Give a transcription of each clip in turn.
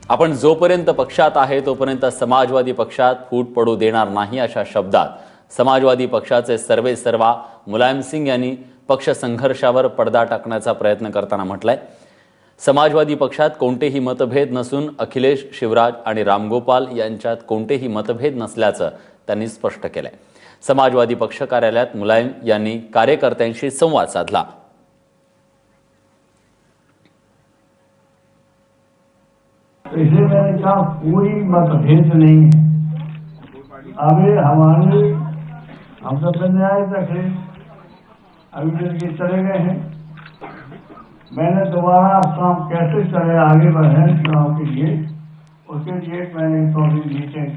आपण जोपर्यंत पक्षात आहे तोपर्यंत समाजवादी पक्षात फूट पडू देणार नाही अशा शब्दात समाजवादी पक्षाचे सर्वेसर्वा मुलायम सिंग यांनी पक्ष संघर्षावर पडदा टाकण्याचा प्रयत्न करताना म्हटलंय, समाजवादी पक्षात कोणतेही मतभेद नसून अखिलेश, शिवराज आणि रामगोपाल यांच्यात कोणतेही मतभेद नसल्याचं त्यांनी स्पष्ट केलंय। समाजवादी पक्ष कार्यालयात मुलायम यांनी कार्यकर्त्यांशी संवाद साधला। इसे मैंने कहा कोई मतभेद नहीं है। अभी हम तो न्याय तक है, अभी जब ये चले गए हैं, मैंने दोबारा काम कैसे चले आगे बढ़े चुनाव के लिए, उसके लिए मैंने थोड़ी मीटिंग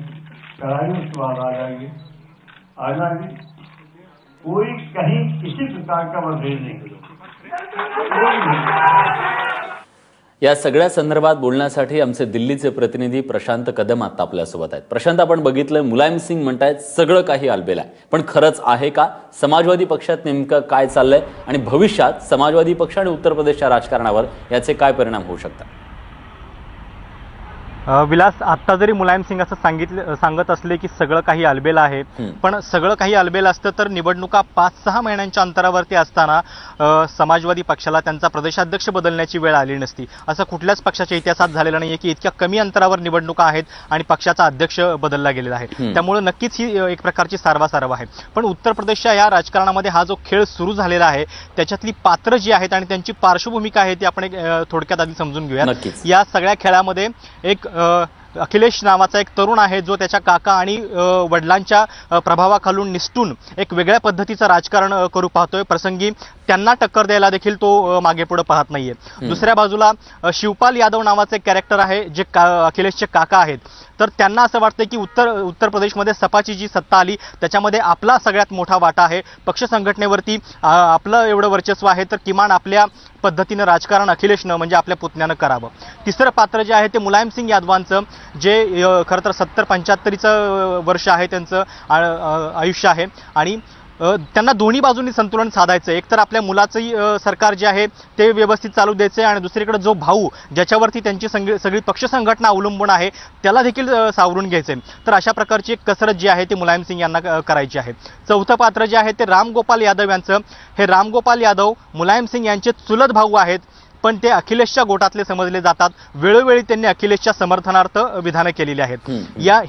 कराई। उसके बाद आ जाएगी कोई कहीं किसी प्रकार का मतभेद नहीं। या सगळ्या संदर्भात बोलण्यासाठी आमचे दिल्लीचे प्रतिनिधी प्रशांत कदम आता आपल्यासोबत आहेत। प्रशांत, आपण बघितलं मुलायम सिंग म्हणतायत सगळं काही आलबेल आहे, पण खरंच आहे का? समाजवादी पक्षात नेमकं काय चाललंय आणि भविष्यात समाजवादी पक्ष आणि उत्तर प्रदेशच्या राजकारणावर याचे काय परिणाम होऊ शकतात? विलास, आता जरी मुलायम सिंग असं सांगत असले की सगळं काही अलबेल आहे, पण सगळं काही अलबेल असतं तर निवडणुका 5-6 महिन्यांच्या अंतरावरती असताना समाजवादी पक्षाला त्यांचा प्रदेशाध्यक्ष बदलण्याची वेळ आली नसती। असं कुठल्याच पक्षाच्या इतिहासात झालेलं नाहीये की इतक्या कमी अंतरावर निवडणुका आहेत आणि पक्षाचा अध्यक्ष बदलला गेलेला आहे। त्यामुळे नक्कीच ही एक प्रकारची सारवासारव आहे। पण उत्तर प्रदेशच्या या राजकारणामध्ये हा जो खेळ सुरू झालेला आहे त्याच्यातली पात्र जी आहेत आणि त्यांची पार्श्वभूमिका आहे ती आपण थोडक्यात आधी समजून घेऊया। या सगळ्या खेळामध्ये एक अखिलेश नावाचा एक तरुण आहे जो त्याच्या काका आणि वडिलांच्या प्रभावाखालून निसटून एक वेगळ्या पद्धतीचं राजकारण करू पाहतोय। प्रसंगी त्यांना टक्कर द्यायला देखील तो मागे पुढे पाहत नाहीये। दुसऱ्या बाजूला शिवपाल यादव नावाचे एक कॅरेक्टर आहे जे अखिलेशचे काका आहेत। तर त्यांना असं वाटतं की उत्तर प्रदेशमध्ये सपाची जी सत्ता आली त्याच्यामध्ये आपला सगळ्यात मोठा वाटा आहे, पक्ष संघटनेवरती आपलं एवढं वर्चस्व आहे, तर किमान आपल्या पद्धतीनं राजकारण अखिलेशनं म्हणजे आपल्या पुतण्यानं करावं। तिसरं पात्र जे आहे ते मुलायम सिंग यादवांचं, जे खरं तर 70-75चं वर्ष आहे त्यांचं आयुष्य आहे आणि त्यांना दोन्ही बाजूंनी संतुलन साधायचं। एक तर आपल्या मुलाचंही सरकार जे आहे ते व्यवस्थित चालू द्यायचं आणि दुसरीकडे जो भाऊ ज्याच्यावरती त्यांची सगळी पक्ष संघटना अवलंबून आहे त्याला देखील सावरून घ्यायचे। तर अशा प्रकारची एक कसरत जी आहे ती मुलायम सिंग यांना करायची आहे। चौथं पात्र जे आहे ते रामगोपाल यादव यांचं। हे रामगोपाल यादव मुलायम सिंग यांचे चुलत भाऊ आहेत, पण ते अखिलेशच्या गोटातले समजले जातात। वेळोवेळी त्यांनी अखिलेशच्या समर्थनार्थ विधानं केलेली आहेत।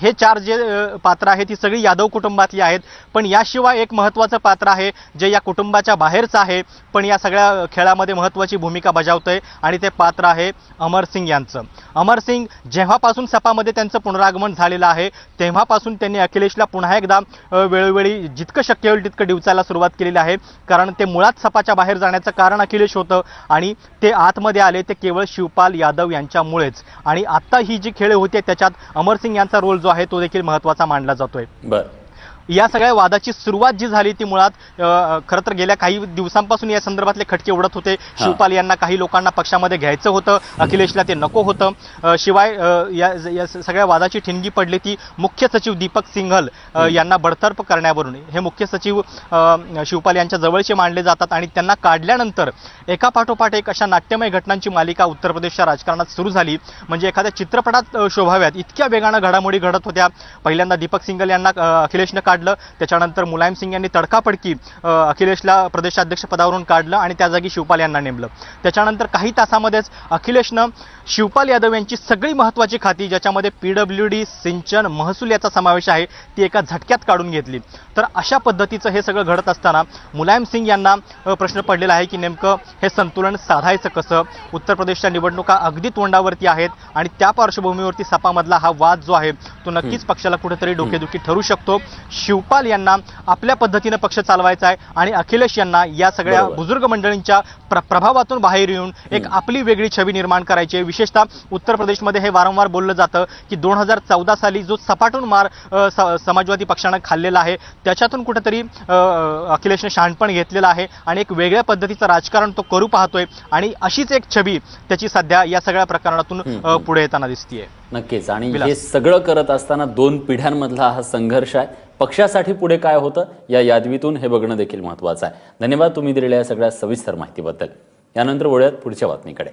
हे 4 जे पात्र आहेत ती सगळी यादव कुटुंबातली आहेत, पण याशिवाय एक महत्त्वाचं पात्र आहे जे या कुटुंबाच्या बाहेरचं आहे पण या सगळ्या खेळामध्ये महत्त्वाची भूमिका बजावतंय आणि ते पात्र आहे अमर सिंग यांचं। अमर सिंग जेव्हापासून सपामध्ये त्यांचं पुनरागमन झालेलं आहे तेव्हापासून त्यांनी अखिलेशला पुन्हा एकदा वेळोवेळी जितकं शक्य होईल तितकं डिवचायला सुरुवात केलेली आहे, कारण ते मुळात सपाच्या बाहेर जाण्याचं कारण अखिलेश होतं आणि ते आतमध्ये आले ते केवळ शिवपाल यादव यांच्यामुळेच। आणि आता ही जी खेळ होते त्याच्यात अमर सिंग यांचा रोल जो आहे तो देखील महत्त्वाचा मानला जातोय। या सगळ्या वादाची सुरुवात जी झाली ती मुळात खरं तर गेल्या काही दिवसांपासून या संदर्भातले खटके उडत होते। शिवपाल यांना काही लोकांना पक्षामध्ये घ्यायचं होतं, अखिलेशला ते नको होतं। शिवाय या सगळ्या वादाची ठिणगी पडली ती मुख्य सचिव दीपक सिंघल यांना बडतर्फ करण्यावरून। हे मुख्य सचिव शिवपाल यांच्या जवळचे मानले जातात आणि त्यांना काढल्यानंतर एकापाठोपाठ एक अशा नाट्यमय घटनांची मालिका उत्तर प्रदेशच्या राजकारणात सुरू झाली। म्हणजे एखाद्या चित्रपटात शोभाव्यात इतक्या वेगानं घडामोडी घडत होत्या। पहिल्यांदा दीपक सिंघल यांना अखिलेशनं काढलं, त्याच्यानंतर मुलायम सिंग यांनी तडकाफडकी अखिलेशला प्रदेशाध्यक्ष पदावरून काढलं आणि त्या जागी शिवपाल यांना नेमलं। त्याच्यानंतर काही तासामध्येच अखिलेशनं शिवपाल यादव यांची सगळी महत्त्वाची खाती ज्याच्यामध्ये PWD, सिंचन, महसूल याचा समावेश आहे ती एका झटक्यात काढून घेतली। तर अशा पद्धतीचं हे सगळं घडत असताना मुलायम सिंग यांना प्रश्न पडलेला आहे की नेमकं हे संतुलन साधायचं कसं। उत्तर प्रदेशच्या निवडणुका अगदी तोंडावरती आहेत आणि त्या पार्श्वभूमीवरती सपामधला हा वाद जो आहे तो नक्कीच पक्षाला कुठेतरी डोकेदुखी ठरू शकतो। शिवपाल यांना आपल्या पद्धतीने पक्ष चालवायचा आहे आणि अखिलेश यांना या सगळ्या बुजुर्ग मंडळींच्या प्रभावातून बाहेर येऊन एक आपली वेगळी छबी निर्माण करायची आहे। विशेषतः उत्तर प्रदेशमध्ये हे वारंवार बोललं जातं की 2014 साली जो सपाटून मार समाजवादी पक्षानं खाल्लेला आहे त्याच्यातून कुठेतरी अखिलेशने शहाणपण घेतलेलं आहे आणि एक वेगळ्या पद्धतीचं राजकारण तो करू पाहतोय आणि अशीच एक छबी त्याची सध्या या सगळ्या प्रकरणातून पुढे येताना दिसतीये। नक्कीच, आणि हे सगळं करत असताना 2 पिढ्यांमधला हा संघर्ष आहे। पक्षासाठी पुढे काय होतं या यादवीतून हे बघणं देखील महत्त्वाचं आहे। धन्यवाद तुम्ही दिलेल्या या सगळ्या सविस्तर माहितीबद्दल। यानंतर वळूयात पुढच्या बातमीकडे।